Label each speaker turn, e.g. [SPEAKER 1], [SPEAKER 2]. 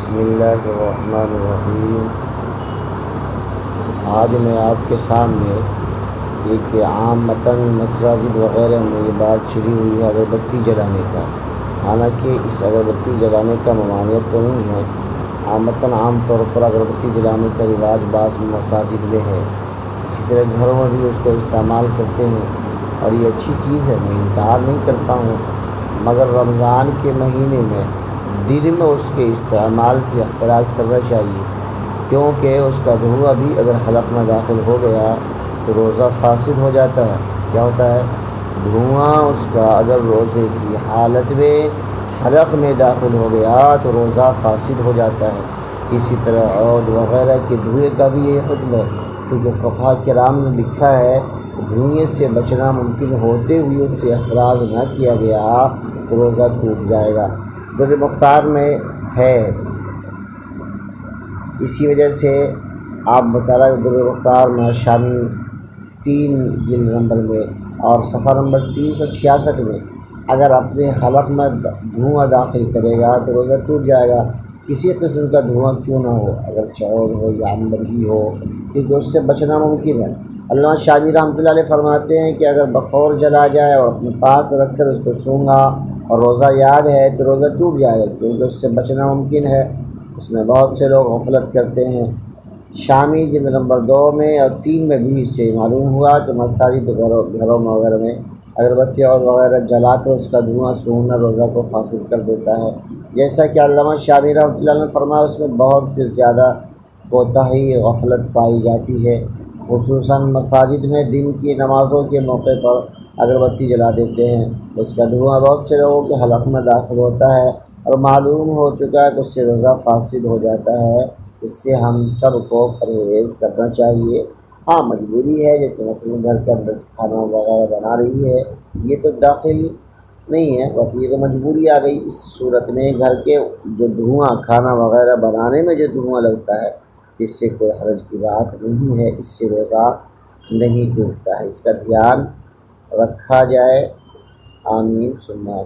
[SPEAKER 1] بسم اللہ الرحمن الرحیم۔ آج میں آپ کے سامنے ایک عام مساجد وغیرہ میں یہ بات چھڑی ہوئی ہے اگربتی جلانے کا۔ حالانکہ اس اگربتی جلانے کا ممانعت تو نہیں ہے، عام طور پر اگربتی جلانے کا رواج بعض مساجد میں ہے، اسی طرح گھروں میں بھی اس کو استعمال کرتے ہیں اور یہ اچھی چیز ہے، میں انکار نہیں کرتا ہوں، مگر رمضان کے مہینے میں دن میں اس کے استعمال سے احتراز کرنا چاہیے، کیونکہ اس کا دھواں بھی اگر حلق میں داخل ہو گیا تو روزہ فاسد ہو جاتا ہے۔ کیا ہوتا ہے؟ دھواں اس کا اگر روزے کی حالت میں حلق میں داخل ہو گیا تو روزہ فاسد ہو جاتا ہے۔ اسی طرح عود وغیرہ کے دھوئیں کا بھی یہ حکم ہے، کیونکہ فقہاء کرام نے لکھا ہے دھوئیں سے بچنا ممکن ہوتے ہوئے اس سے احتراز نہ کیا گیا تو روزہ ٹوٹ جائے گا۔ در مختار میں ہے، اسی وجہ سے آپ مطالعہ در مختار میں شامی 3 جلد نمبر میں اور صفحہ نمبر 366 میں اگر اپنے حلق میں دھواں داخل کرے گا تو روزہ ٹوٹ جائے گا، کسی قسم کا دھواں کیوں نہ ہو، اگر چور ہو یا عنبر ہی ہو، کیونکہ اس سے بچنا ممکن ہے۔ علامہ شامی رحمۃ اللہ علیہ فرماتے ہیں کہ اگر بخور جلا جائے اور اپنے پاس رکھ کر اس کو سونگھا اور روزہ یاد ہے تو روزہ ٹوٹ جائے گا، کیونکہ اس سے بچنا ممکن ہے۔ اس میں بہت سے لوگ غفلت کرتے ہیں۔ شامی جلد نمبر 2 میں اور 3 میں بھی اس سے معلوم ہوا کہ مساجد گھروں وغیرہ میں اگربتی اور وغیرہ جلا کر اس کا دھواں سونگھنا روزہ کو فاسد کر دیتا ہے، جیسا کہ علامہ شامی رحمۃ اللہ نے فرمایا اس میں بہت سے زیادہ کوتاہی غفلت پائی جاتی ہے، خصوصاً مساجد میں دن کی نمازوں کے موقع پر اگربتی جلا دیتے ہیں، اس کا دھواں بہت سے لوگوں کے حلق میں داخل ہوتا ہے اور معلوم ہو چکا ہے کہ اس سے روزہ فاسد ہو جاتا ہے۔ اس سے ہم سب کو پرہیز کرنا چاہیے۔ ہاں مجبوری ہے، جیسے مثلاً گھر کے اندر کھانا وغیرہ بنا رہی ہے، یہ تو داخل نہیں ہے، بٹ یہ تو مجبوری آ گئی۔ اس صورت میں گھر کے جو دھواں کھانا وغیرہ بنانے میں جو دھواں لگتا ہے اس سے کوئی حرج کی بات نہیں ہے، اس سے روزہ نہیں ٹوٹتا ہے، اس کا دھیان رکھا جائے۔ آمین ثم آمین۔